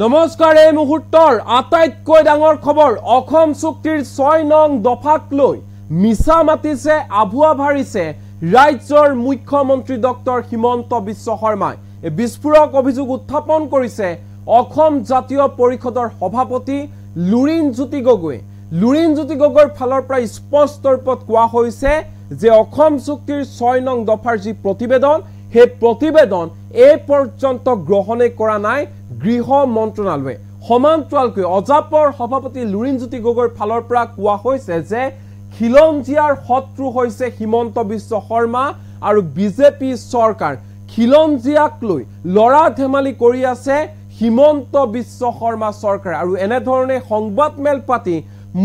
নমস্কাৰ এই মুহূৰ্তৰ আটাইতকৈ ডাঙৰ খবৰ অসম চুক্তিৰ 6 নং দফাক লৈ মিছা মাতিছে আভুৱা ভাৰিছে ৰাজ্যৰ মুখ্যমন্ত্ৰী ডক্টৰ হিমন্ত বিশ্ব শৰ্মাই এই বিস্ফোৰক অভিযোগ উত্থাপন কৰিছে অসম জাতীয় পৰিষদৰ সভাপতি লুৰিণজ্যোতি গগৈৰ ফালৰ পৰা স্পষ্ট ৰূপত কোৱা হৈছে যে অসম চুক্তিৰ 6 নং দফাৰ যি প্ৰতিবেদন হে প্ৰতিবেদন এই পৰ্যন্ত গ্ৰহণে কৰা নাই গৃহ মন্ত্ৰণালয়ে সমান্তৰালকৈ অজাপৰ সভাপতি লুৰিণজ্যোতি গগৈৰ ফালৰ পৰা কোৱা হৈছে যে খিলঞ্জীয়াৰ শত্ৰু হৈছে হিমন্ত বিশ্ব শৰ্মা আৰু বিজেপি চৰকাৰ খিলঞ্জীয়াক লৈ লৰা ধেমালি কৰি আছে হিমন্ত বিশ্ব শৰ্মা চৰকাৰ আৰু এনে ধৰণে সংবাদমেল পাতি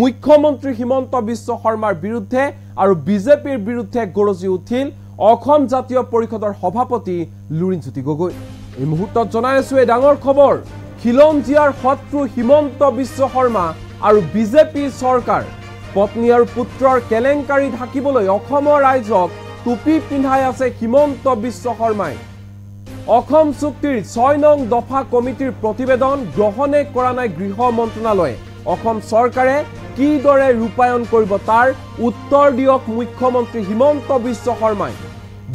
মুখ্যমন্ত্ৰী হিমন্ত বিশ্ব শৰ্মাৰ বিৰুদ্ধে আৰু বিজেপিৰ বিৰুদ্ধে গৰজি উঠিল অসম জাতীয় পৰিষদৰ সভাপতি লুৰিণজ্যোতি গগৈ এই মুহূৰ্তত জনাই আছো এই ডাঙৰ খবৰ খিলঞ্জীয়াৰ শত্ৰু হিমন্ত বিশ্ব শৰ্মা আৰু বিজেপি চৰকাৰ পত্নী আৰু পুত্ৰৰ কেলেংকাৰী ঢাকিবলৈ অসমৰ ৰাইজক টুপি পিন্ধাই আছে হিমন্ত বিশ্ব শৰ্মাই অসম চুক্তিৰ 6 নং দফা কমিটিৰ প্ৰতিবেদন গ্ৰহণে কৰা নাই গৃহ মন্ত্ৰণালয়ে অসম চৰকাৰে কিদৰে ৰূপায়ণ কৰিব তাৰ উত্তৰ দিয়ক মুখ্যমন্ত্ৰী হিমন্ত বিশ্ব শৰ্মাই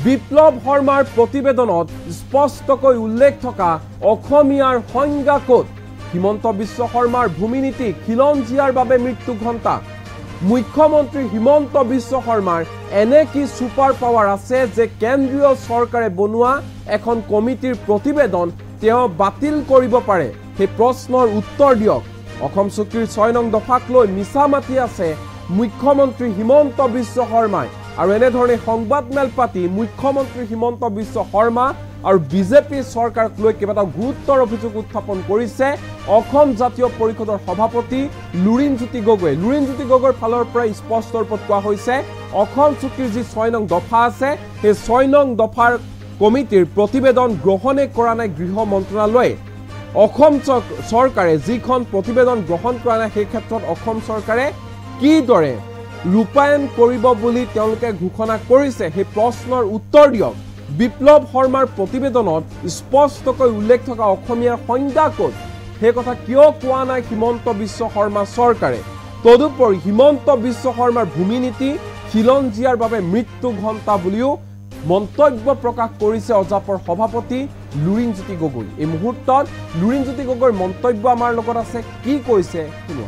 বিপ্লৱ শৰ্মাৰ প্ৰতিবেদনত স্পষ্টকৈ উল্লেখ থকা অসমীয়াৰ সংজ্ঞা ক'ত হিমন্ত বিশ্ব শৰ্মাৰ ভূমিনীতি খিলঞ্জীয়াৰ বাবে মৃত্যু ঘণ্টা মুখ্যমন্ত্ৰী হিমন্ত বিশ্ব শৰ্মাৰ এনে কি সুপাৰ পাৱাৰ আছে যে কেন্দ্ৰীয় চৰকাৰে বনোৱা এখন কমিটিৰ প্ৰতিবেদন তেওঁ বাতিল কৰিব পাৰে সেই প্ৰশ্নৰ উত্তৰ দিয়ক অসম চুক্তিৰ 6 নং দফাক লৈ মিছা মাতি আছে মুখ্যমন্ত্ৰী হিমন্ত বিশ্ব শৰ্মাই আৰু এনে ধৰণে সংবাদমেল পাতি মুখ্যমন্ত্ৰী হিমন্ত বিশ্ব শৰ্মা আৰু বিজেপি চৰকাৰক লৈ কেইবাটাও গুৰুত্বৰ অভিযোগ উত্থাপন কৰিছে অসম জাতীয় পৰিষদৰ সভাপতি লুৰিণজ্যোতি গগৈৰ ফালৰ পৰা স্পষ্ট ৰূপত কোৱা হৈছে অসম চুক্তিৰ যি 6 নং দফা আছে সেই 6 নং দফাৰ কমিটিৰ প্ৰতিবেদন গ্ৰহণে কৰা নাই গৃহ মন্ত্ৰণালয়ে অসম চৰকাৰে যিখন প্ৰতিবেদন গ্ৰহণ কৰা নাই সেই ক্ষেত্ৰত অসম চৰকাৰে কিদৰে ৰূপায়ণ কৰিব বুলি তেওঁলোকে ঘোষণা কৰিছে সেই প্ৰশ্নৰ উত্তৰ দিয়ক বিপ্লৱ শৰ্মাৰ প্ৰতিবেদনত স্পষ্টকৈ উল্লেখ থকা অসমীয়াৰ সংজ্ঞা ক'ত সেই কথা কিয় কোৱা নাই হিমন্ত বিশ্ব শৰ্মা চৰকাৰে তদুপৰি হিমন্ত বিশ্ব শৰ্মাৰ ভূমিনীতি খিলঞ্জীয়াৰ বাবে মৃত্যু ঘণ্টা বুলিও মন্তব্য প্ৰকাশ কৰিছে অজাপৰ সভাপতি লুৰিণজ্যোতি গগৈ এই মুহূৰ্তত লুৰিণজ্যোতি গগৈৰ মন্তব্য আমাৰ লগত আছে কি কৈছে শুনো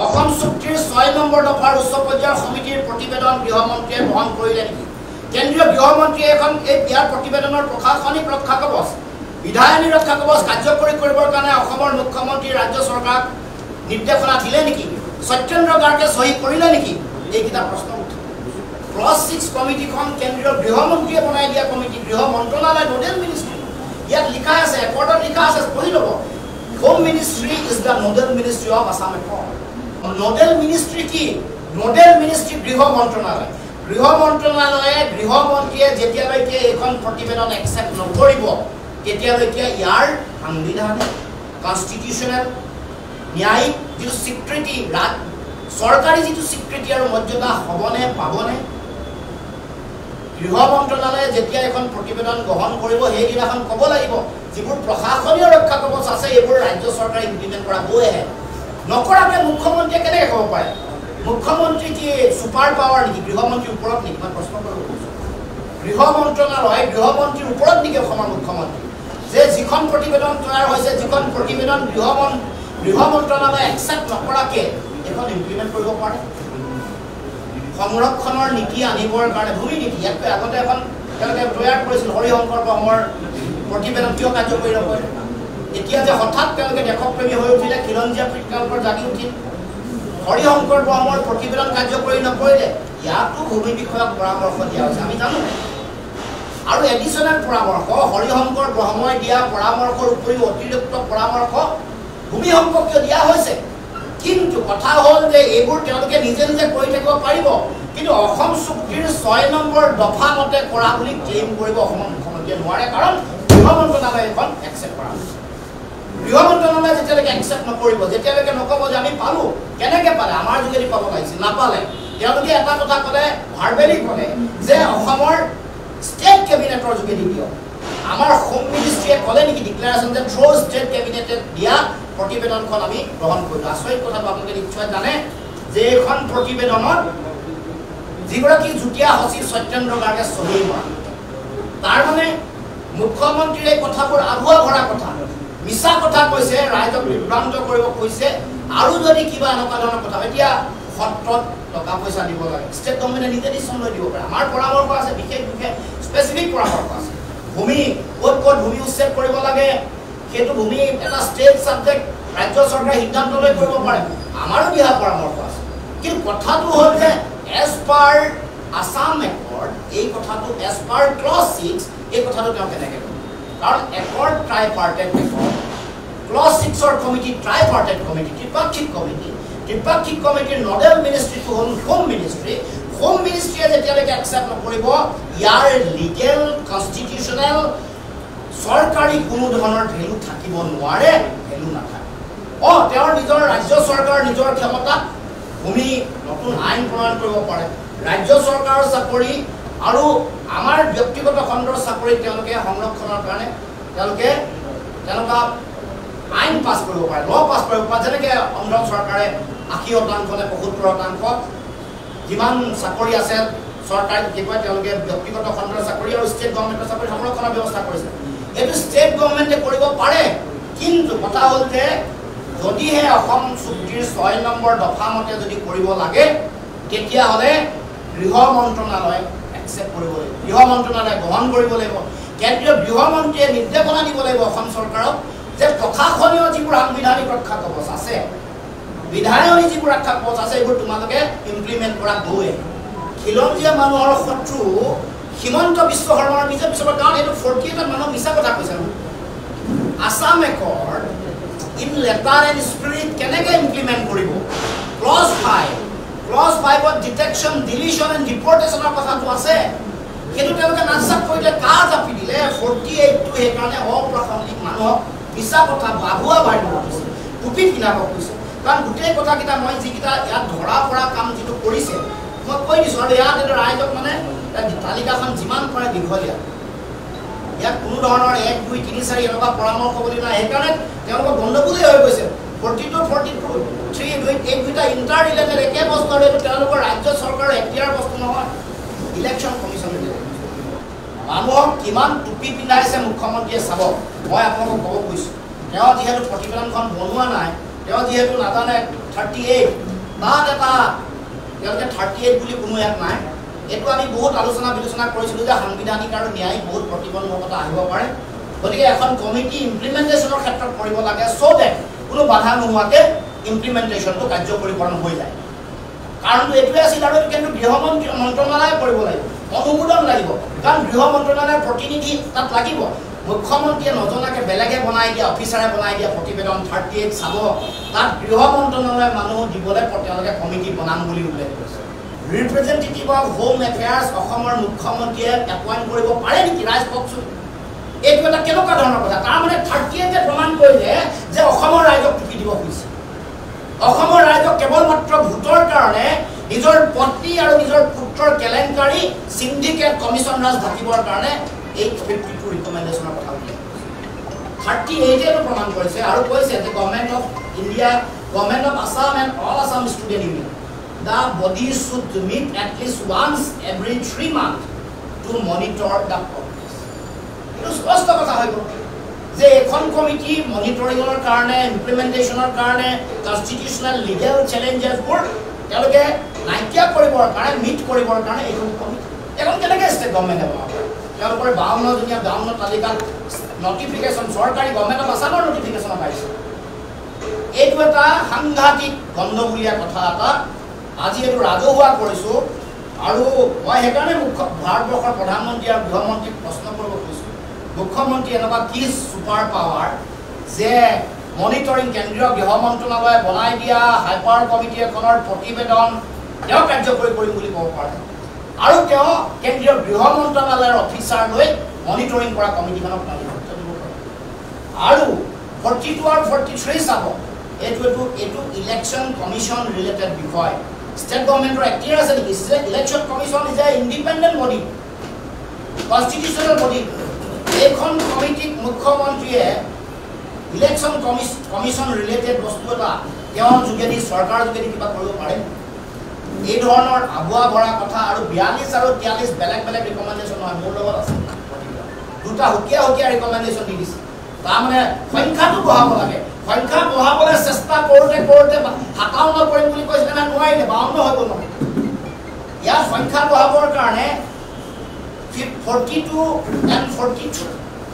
অসম চুক্তিৰ 6 নম্বৰ দফাৰ উচ্চ পৰ্যায়ৰ সমিতিৰ প্ৰতিবেদন গৃহমন্ত্ৰীয়ে গ্ৰহণ কৰিলে নেকি কেন্দ্ৰীয় গৃহমন্ত্ৰীয়ে এখন এই ইয়াৰ প্ৰতিবেদনৰ প্ৰশাসনিক ৰক্ষা কবচ বিধায়নী ৰক্ষা কবচ কাৰ্যকৰী কৰিবৰ কাৰণে অসমৰ মুখ্যমন্ত্ৰী ৰাজ্য চৰকাৰক নিৰ্দেশনা দিলে নেকি সত্যেন্দ্ৰ গাৰ্গে সহি কৰিলে নেকি এইকেইটা প্ৰশ্ন উঠে ক্লছ 6 কমিটিখন কেন্দ্ৰীয় গৃহমন্ত্ৰীয়ে বনাই দিয়া কমিটি গৃহ মন্ত্ৰণালয় নোডেল মিনিষ্ট্ৰী ইয়াত লিখা আছে একৰ্ডত লিখা আছে পঢ়ি ল'ব home ministry is the nodal ministry of Assam nodal ministry কি নোডেল মিনিষ্ট্ৰী গৃহ মন্ত্ৰণালয়ে গৃহমন্ত্ৰীয়ে যেতিয়ালৈকে এখন প্ৰতিবেদন একচেপ্ট নকৰিব তেতিয়ালৈকে ইয়াৰ সাংবিধানিক কনষ্টিটিউচনেল ন্যায়িক যিটো স্বীকৃতি চৰকাৰী যিটো স্বীকৃতি আৰু মৰ্যাদা হ'বনে পাবনে গৃহ মন্ত্ৰণালয়ে যেতিয়া এখন প্ৰতিবেদন গ্ৰহণ কৰিব সেইদিনাখন ক'ব লাগিব যিবোৰ প্ৰশাসনীয় ৰক্ষা কবচ আছে এইবোৰ ৰাজ্য চৰকাৰে ইমপ্লিমেণ্ট কৰা গৈহে নকৰাকে মুখ্যমন্ত্ৰীয়ে কেনেকৈ ক'ব পাৰে মুখ্যমন্ত্ৰী কি সুপাৰ পাৱাৰ নেকি গৃহমন্ত্ৰীৰ ওপৰত নেকি মই প্ৰশ্ন কৰিব গৃহ মন্ত্ৰণালয় গৃহমন্ত্ৰীৰ ওপৰত নেকি অসমৰ মুখ্যমন্ত্ৰী যে যিখন প্ৰতিবেদন তৈয়াৰ হৈছে যিখন প্ৰতিবেদন গৃহ মন্ত্ৰণালয়ে একচেপ্ট নকৰাকে এখন ইমপ্লিমেণ্ট কৰিব পাৰে সংৰক্ষণৰ নীতি আনিবৰ কাৰণে ভূমি নীতি ইয়াতকৈ আগতে এখন তেওঁলোকে তৈয়াৰ কৰিছিল হৰিশংকৰ ব্ৰহ্মৰ প্ৰতিবেদন কিয় কাৰ্যকৰী নকৰে এতিয়া যে হঠাৎ তেওঁলোকে দেশপ্ৰেমী হৈ উঠিলে খিলঞ্জীয়া তেওঁলোকৰ জাগি উঠিল হৰিশংকৰ ব্ৰহ্মৰ প্ৰতিবেদন কাৰ্যকৰী নকৰিলে ইয়াতো ভূমি বিষয়ক পৰামৰ্শ দিয়া হৈছে আমি জানো আৰু এডিশ্যনেল পৰামৰ্শ হৰিশংকৰ ব্ৰহ্মই দিয়া পৰামৰ্শৰ উপৰিও অতিৰিক্ত পৰামৰ্শ ভূমি সম্পৰ্কীয় দিয়া হৈছে কিন্তু কথা হ'ল যে এইবোৰ তেওঁলোকে নিজে নিজে কৰি থাকিব পাৰিব কিন্তু অসম চুক্তিৰ 6 নম্বৰ দফা মতে কৰা বুলি ক্লেইম কৰিব অসমৰ মুখ্যমন্ত্ৰীয়ে নোৱাৰে কাৰণ গৃহ মন্ত্ৰণালয়ে এখন একচেপ্ট কৰা গৃহ মন্ত্ৰণালয়ে যেতিয়ালৈকে একচেপ্ট নকৰিব যেতিয়ালৈকে নক'ব যে আমি পালোঁ কেনেকৈ পালে আমাৰ যোগেদি পাব লাগিছিল নাপালে তেওঁলোকে এটা কথা ক'লে ভাৰ্বেলি ক'লে যে অসমৰ ষ্টেট কেবিনেটৰ যোগেদি দিয়ক আমাৰ হোম মিনিষ্ট্ৰীয়ে ক'লে নেকি ডিক্লেৰেশ্যন যে থ্ৰু ষ্টেট কেবিনেটে দিয়া প্ৰতিবেদনখন আমি গ্ৰহণ কৰিলোঁ। আচৰিত কথাটো আপোনালোকে নিশ্চয় জানে যে এইখন প্ৰতিবেদনত যিগৰাকী যুটীয়া সচিব সত্যেন্দ্ৰ গাৰ্গে চহী কৰা, তাৰ মানে মুখ্যমন্ত্ৰীৰ এই কথাবোৰ আভুৱা ভৰা কথা, মিছা কথা কৈছে, ৰাইজক বিভ্ৰান্ত কৰিব কৈছে। আৰু যদি কিবা এনেকুৱা ধৰণৰ কথা, এতিয়া সত্ৰত টকা পইচা দিব লাগে, ষ্টেট গভৰ্ণমেণ্টে নিজে ডিচিশ্যন লৈ দিব পাৰে। আমাৰ পৰামৰ্শ আছে, বিশেষ স্পেচিফিক পৰামৰ্শ আছে। ভূমি ক'ত ক'ত ভূমি উচ্ছেদ কৰিব লাগে, সেইটো ভূমি এটা ষ্টেট ছাবজেক্ট, ৰাজ্য চৰকাৰে সিদ্ধান্ত লৈ কৰিব পাৰে, আমাৰো দিহা পৰামৰ্শ আছে। কিন্তু কথাটো হ'ল যে এজ পাৰ আছাম একৰ্ড, এই কথাটো এজ পাৰ ক্লজ 6, এই কথাটো তেওঁ কেনেকৈ কৰিব? কাৰণ একৰ্ড ট্ৰাইপাৰ্টেট একৰ্ড, ক্লজ 6ৰ কমিটি ট্ৰাইপাৰ্টেট কমিটি, ত্ৰিপাক্ষিক কমিটি। ত্ৰিপাক্ষিক কমিটিৰ নডেল মিনিষ্ট্ৰীটো হ'ল হোম মিনিষ্ট্ৰী। হোম মিনিষ্ট্ৰীয়ে যেতিয়ালৈকে একচেপ্ট নকৰিব, ইয়াৰ লিগেল কনষ্টিটিউচনেল চৰকাৰী কোনো ধৰণৰ ভেলু থাকিব নোৱাৰে, ভেলু নাথাকে। তেওঁৰ নিজৰ ৰাজ্য চৰকাৰৰ নিজৰ ক্ষমতা ভূমি নতুন আইন প্ৰণয়ন কৰিব পাৰে, ৰাজ্য চৰকাৰৰ চাকৰি আৰু আমাৰ ব্যক্তিগত খণ্ডৰ চাকৰিত তেওঁলোকে সংৰক্ষণৰ কাৰণে তেওঁলোকে তেনেকুৱা আইন পাছ কৰিব পাৰে, ল পাছ কৰিব পাৰে। যেনেকৈ অন্ধ্ৰ চৰকাৰে 80% নে 75% যিমান চাকৰি আছে চৰকাৰী কেতিয়াবা তেওঁলোকে ব্যক্তিগত খণ্ডৰ চাকৰি আৰু ষ্টেট গভৰ্ণমেণ্টৰ চাকৰি সংৰক্ষণৰ ব্যৱস্থা কৰিছে। এইটো ষ্টেট গভৰ্ণমেণ্টে কৰিব পাৰে। কিন্তু কথা হ'ল যে যদিহে অসম চুক্তিৰ 6 নম্বৰ দফা মতে যদি কৰিব লাগে, তেতিয়াহ'লে গৃহ মন্ত্ৰণালয়ে একচেপ্ট কৰিব লাগিব, গৃহ মন্ত্ৰণালয়ে গ্ৰহণ কৰিব লাগিব। কেন্দ্ৰীয় গৃহমন্ত্ৰীয়ে নিৰ্দেশনা দিব লাগিব অসম চৰকাৰক যে প্ৰশাসনীয় যিবোৰ সাংবিধানিক ৰক্ষা কৱচ আছে, বিধায়নী যিবোৰ ৰক্ষা কৱচ আছে, এইবোৰ তোমালোকে ইমপ্লিমেণ্ট কৰা গৈ। খিলঞ্জীয়া মানুহৰ শত্ৰু হিমন্ত বিশ্ব শৰ্মাৰ বিজেপি চৰকাৰ, কাৰণ এইটো 48 মানুহ মিছা কথা কৈছে। Assam accord in letter and spirit কেনেকৈ ইমপ্লিমেণ্ট কৰিব? ক্লজ 5ত ডিটেকশ্যন, ডিলিশ্যন এণ্ড ডিপৰ্টেশ্যনৰ কথাটো আছে। সেইটো তেওঁলোকে নাচাপ কৰিলে, কা জাপি দিলে 48টো সেইকাৰণে অপ্ৰাসংগিক মানুহক মিছা কথা আভুৱা ভাবিব কৈছে, টুপি পিন্ধাব কৈছে। কাৰণ গোটেই কথাকেইটা মই যিকেইটা ইয়াত ধৰা পৰা কাম যিটো কৰিছে মই কৈ দিছোঁ। আৰু ইয়াত এইটো ৰাইজক মানে তালিকাখন যিমান পাৰে দীঘলীয়া, ইয়াত কোনো ধৰণৰ 1, 2, 3, 4 এনেকুৱা পৰামৰ্শ বুলি নাই। সেইকাৰণে তেওঁলোকৰ গণ্ডগোলেই হৈ গৈছে। 42, 42, 3, 2, এই দুটা ইণ্টাৰ ৰিলেটেড একে বস্তু, আৰু এইটো তেওঁলোকৰ ৰাজ্য চৰকাৰৰ এতিয়াৰ বস্তু নহয়, ইলেকশ্যন কমিশ্যনে মানুহক কিমান টুপি পিন্ধাইছে মুখ্যমন্ত্ৰীয়ে চাব। মই আপোনালোকক ক'ব কৈছোঁ, তেওঁ যিহেতু প্ৰতিবেদনখন বনোৱা নাই, তেওঁ যিহেতু নাজানে 38 তাত এটা তেওঁলোকে 38 বুলি কোনো ইয়াত নাই। এইটো আমি বহুত আলোচনা বিলোচনা কৰিছিলোঁ যে সাংবিধানিক আৰু ন্যায়িক বহুত প্ৰতিবন্ধকতা আহিব পাৰে, গতিকে এখন কমিটি ইমপ্লিমেণ্টেশ্যনৰ ক্ষেত্ৰত কৰিব লাগে, চ' ডেট কোনো বাধা নোহোৱাকৈ ইমপ্লিমেণ্টেশ্যনটো কাৰ্যকৰীকৰণ হৈ যায়। কাৰণটো এইটোৱে আছিল, আৰু এইটো কিন্তু গৃহ মন্ত্ৰণালয়ে কৰিব লাগিব, অনুমোদন লাগিব, কাৰণ গৃহ মন্ত্ৰণালয়ৰ প্ৰতিনিধি তাত লাগিব। মুখ্যমন্ত্ৰীয়ে নজনাকৈ বেলেগে বনাই দিয়া, অফিচাৰে বনাই দিয়া প্ৰতিবেদন 38 চাব, তাত গৃহ মন্ত্ৰণালয়ৰ মানুহ দিবলৈ তেওঁলোকে কমিটি বনাম বুলি উল্লেখ কৰিছে। ৰিপ্ৰেজেণ্টেটিভ অফ হোম এফেয়াৰ্ছ অসমৰ মুখ্যমন্ত্ৰীয়ে এপইণ্ট কৰিব পাৰে নেকি? ৰাইজ কওকচোন, এইটো এটা কেনেকুৱা ধৰণৰ কথা? তাৰমানে 38 প্ৰমাণ কৰিলে যে অসমৰ ৰাইজক টুপি দিব খুজিছে, অসমৰ ৰাইজক কেৱল মাত্ৰ ভোটৰ কাৰণে নিজৰ পত্নী আৰু নিজৰ পুত্ৰৰ কেলেংকাৰী চিণ্ডিকেট কমিশ্যন ৰাজ ঢাকিবৰ কাৰণে এই 52 ৰিকমেণ্ডেশ্যনৰ কথা উল্লেখ কৰিছে। 38 প্ৰমাণ কৰিছে আৰু কৈছে যে government of India, government of Assam and all Assam student union, the body should meet at least once every 3 months to monitor the progress. It is first কথা হৈ গ'ল যে এখন কমিটি মনিটৰিঙৰ কাৰণে, ইমপ্লিমেণ্টেশ্যনৰ কাৰণে, কনষ্টিটিউচনেল লিগেল চেলেঞ্জেছবোৰ তেওঁলোকে নাইকিয়া কৰিবৰ কাৰণে, মিট কৰিবৰ কাৰণে এইখন কমিটি। এখন কেনেকৈ ষ্টেট গভৰ্ণমেণ্টে বনাব পাৰে? তেওঁলোকৰ 52 তালিকাত নটিফিকেশ্যন, চৰকাৰী গভৰ্ণমেণ্ট অফ আছামৰ নটিফিকেশ্যন পাইছে। এইটো এটা সাংঘাতিক গণ্ডগোলীয়া কথা এটা আজি এইটো ৰাজহুৱা কৰিছোঁ। আৰু মই সেইকাৰণে ভাৰতবৰ্ষৰ প্ৰধানমন্ত্ৰী আৰু গৃহমন্ত্ৰীক প্ৰশ্ন কৰিব খুজিছোঁ, মুখ্যমন্ত্ৰী এনেকুৱা কি ছুপাৰ পাৱাৰ যে মনিটৰিং কেন্দ্ৰীয় গৃহ মন্ত্ৰণালয়ে বনাই দিয়া হাইপাৰ কমিটি এখনৰ প্ৰতিবেদন তেওঁ কাৰ্যকৰী কৰিম বুলি ক'ব পাৰে, আৰু তেওঁ কেন্দ্ৰীয় গৃহ মন্ত্ৰণালয়ৰ অফিচাৰ লৈ মনিটৰিং কৰা কমিটিখনক নেতৃত্ব দিব পাৰে। আৰু 42 আৰু 43 চাব, এইটো ইলেকশ্যন কমিশ্যন ৰিলেটেড বিষয়। ষ্টেট গভৰ্ণমেণ্টৰ এক্টিয়াৰ আছে নেকি? Election commission is a independent body, constitutional body. এইখন কমিটিক মুখ্যমন্ত্ৰীয়ে ইলেকশ্যন কমিশ্যন ৰিলেটেড বস্তু এটা তেওঁৰ যোগেদি চৰকাৰৰ যোগেদি কিবা কৰিব পাৰে এই ধৰণৰ আবুৱা ভৰা কথা আৰু 42 আৰু 43 বেলেগ বেলেগ ৰিকমেণ্ডেশ্যন হয় মোৰ লগত আছে দুটা হুকিয়া ৰিকমেণ্ডেশ্যন দি দিছে তাৰমানে সংখ্যাটো বঢ়াব লাগে সংখ্যা বঢ়াবলৈ চেষ্টা কৰোঁতে 57 কৰিম বুলি কৈছিলে না নোৱাৰিলে 52 হৈ গ'ল নহয় ইয়াৰ সংখ্যা বঢ়াবৰ কাৰণে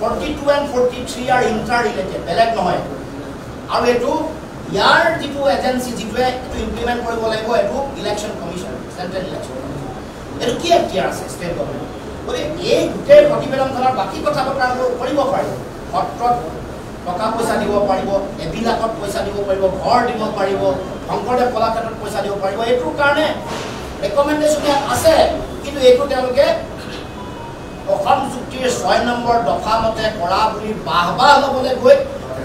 42 and 43 are interrelated বেলেগ নহয় আৰু এটো ইয়াৰ যিটো এজেন্সি যিটোৱে এটো ইমপ্লিমেন্ট কৰিব লাগিব এটো ইলেকশ্যন কমিশ্যন সেন্ট্ৰেল ইলেকশ্যন এটো কি এফটিআৰ আছে ষ্টেট গভৰ্ণমেণ্ট গতিকে এই গোটেই প্ৰতিবেদনখনৰ বাকী কথা বতৰাবোৰ কৰিব পাৰিব সত্ৰত টকা পইচা দিব পাৰিব এবিলাকত পইচা দিব পাৰিব ঘৰ দিব পাৰিব শংকৰদেৱ কলাক্ষেত্ৰত পইচা দিব পাৰিব এইটোৰ কাৰণে ৰেকমেণ্ডেশ্যন আছে কিন্তু এইটো তেওঁলোকে অসম চুক্তিৰ 6 নম্বৰ দফা মতে কৰা বুলি বাহবা ল'বলৈ গৈ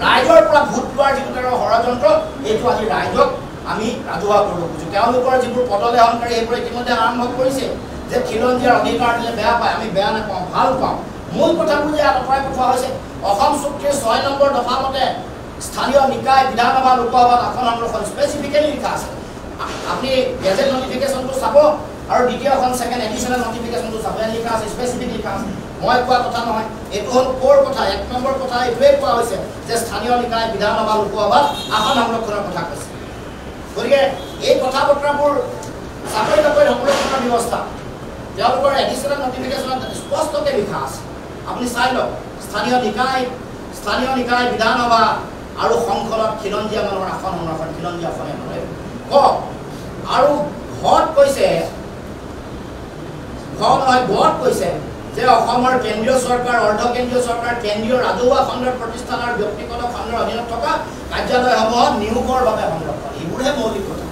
ৰাইজৰ পৰা ভোট লোৱাৰ যিটো ষড়যন্ত্ৰ এইটো আজি ৰাইজক আমি ৰাজহুৱা কৰিব খুজিছোঁ তেওঁলোকৰ যিবোৰ পদলেহনকাৰী এইবোৰ ইতিমধ্যে আৰম্ভ কৰিছে যে খিলঞ্জীয়াৰ অধিকাৰ দিলে বেয়া পায় আমি বেয়া নাপাওঁ ভাল পাওঁ মূল কথাবোৰ যে আঁতৰাই পঠোৱা হৈছে অসম চুক্তিৰ 6 নম্বৰ দফা মতে স্থানীয় নিকায় বিধানসভা লোকসভাত আসন সংৰক্ষণ স্পেচিফিকেলি লিখা আছে আপুনি গেজেট নটিফিকেশ্যনটো চাব আৰু দ্বিতীয়খন সেকেন্ড এডিশনাল নটিফিকেশনটো চাব লিখা আছে স্পেসিফিক লিখা আছে মই কোৱা কথা নহয় এটো হল কোৰ কথা এক নম্বৰ কথা এইটোৱে কোৱা হৈছে যে স্থানীয় নিকায় বিধানসভা লোকসভাত আসন সংৰক্ষণৰ কথা কৈছে গতিকে এই কথা বতৰাবোৰ চাকৰি সংৰক্ষণৰ ব্যৱস্থা তেওঁলোকৰ এডিশনাল নটিফিকেশনত স্পষ্টকৈ লিখা আছে আপুনি চাই লওক স্থানীয় নিকায় বিধানসভা আৰু সংসদত খিলঞ্জীয়া মানুহৰ আসন সংৰক্ষণ খিলঞ্জীয়া আসনে নহয় ক আৰু ঘৰত কৈছে গড় কৈছে যে অসমৰ কেন্দ্ৰীয় চৰকাৰ অৰ্ধ কেন্দ্ৰীয় চৰকাৰ কেন্দ্ৰীয় ৰাজহুৱা খণ্ডৰ প্ৰতিষ্ঠান আৰু ব্যক্তিগত খণ্ডৰ অধীনত থকা কাৰ্যালয়সমূহত নিয়োগৰ বাবে সংৰক্ষণ এইবোৰহে মৌলিক কথা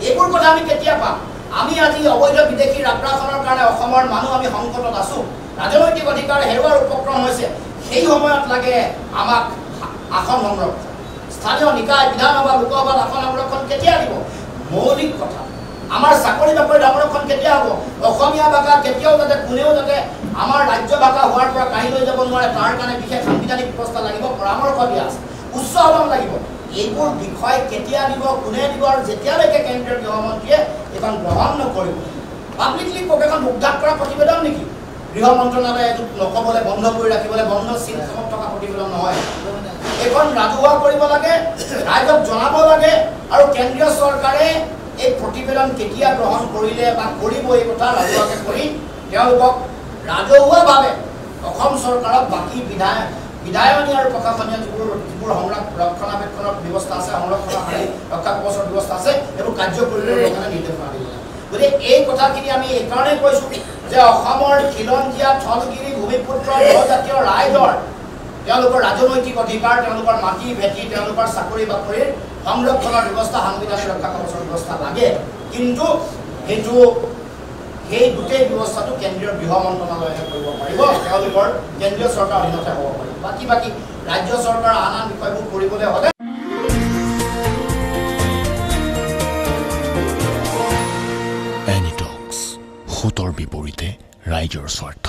এইবোৰ কথা আমি কেতিয়া পাম আমি আজি অবৈধ বিদেশী আগ্ৰাসনৰ কাৰণে অসমৰ মানুহ আমি সংকটত আছো ৰাজনৈতিক অধিকাৰ হেৰুৱাৰ উপক্ৰম হৈছে সেই সময়ত লাগে আমাক আসন সংৰক্ষণ স্থানীয় নিকায় বিধানসভা লোকসভাত আসন সংৰক্ষণ কেতিয়া দিব মৌলিক কথা আমাৰ চাকৰি বাকৰি সংৰক্ষণ কেতিয়া হ'ব অসমীয়া ভাষা কেতিয়াও যাতে কোনেও যাতে আমাৰ ৰাজ্য ভাষা হোৱাৰ পৰা কাঢ়ি লৈ যাব নোৱাৰে তাৰ কাৰণে বিশেষ সাংবিধানিক ব্যৱস্থা লাগিব পৰামৰ্শ দিয়া আছে উচ্চ সদন লাগিব এইবোৰ বিষয় কেতিয়া দিব কোনে দিব আৰু যেতিয়ালৈকে কেন্দ্ৰীয় গৃহমন্ত্ৰীয়ে এখন গ্ৰহণ নকৰিব পাব্লিকলি এখন উদ্ধাৰ কৰা প্ৰতিবেদন নেকি গৃহ মন্ত্ৰণালয়ে এইটো নকবলৈ বন্ধ কৰি ৰাখিবলৈ বন্ধ চিন থকা প্ৰতিবেদন নহয় এখন ৰাজহুৱা কৰিব লাগে ৰাইজক জনাব লাগে আৰু কেন্দ্ৰীয় চৰকাৰে এই প্ৰতিবেদন কেতিয়া গ্ৰহণ কৰিলে বা কৰিব এই কথা ৰাজহুৱাকে কৰি তেওঁলোকক ৰাজহুৱাভাৱে অসম চৰকাৰক বাকী বিধায়নী আৰু প্ৰশাসনীয় যিবোৰ ৰক্ষণাবেক্ষণৰ ব্যৱস্থা আছে সংৰক্ষণৰ ৰক্ষা কৱচৰ ব্যৱস্থা আছে এইবোৰ কাৰ্য কৰিবলৈ কাৰণে নিৰ্দেশনা দিব লাগে গতিকে এই কথাখিনি আমি এইকাৰণে কৈছোঁ যে অসমৰ খিলঞ্জীয়া থলগিৰি ভূমিপুত্ৰ জনজাতীয় ৰাইজৰ তেওঁলোকৰ ৰাজনৈতিক অধিকাৰ তেওঁলোকৰ মাটি ভেটি তেওঁলোকৰ চাকৰি বাকৰিৰ সংৰক্ষণৰ ব্যৱস্থা সাংবিধানিক ৰক্ষা কৱচৰ ব্যৱস্থা লাগে কিন্তু সেইটো সেই গোটেই ব্যৱস্থাটো কেন্দ্ৰীয় গৃহ মন্ত্ৰণালয়ে কৰিব পাৰিব তেওঁলোকৰ কেন্দ্ৰীয় চৰকাৰৰ অধীনতে হ'ব পাৰিব বাকী ৰাজ্য চৰকাৰৰ আন বিষয়বোৰ কৰিবলৈ হ'লে এনিটক্স হুতৰ বিপৰীতে ৰাইজৰ স্বাৰ্থ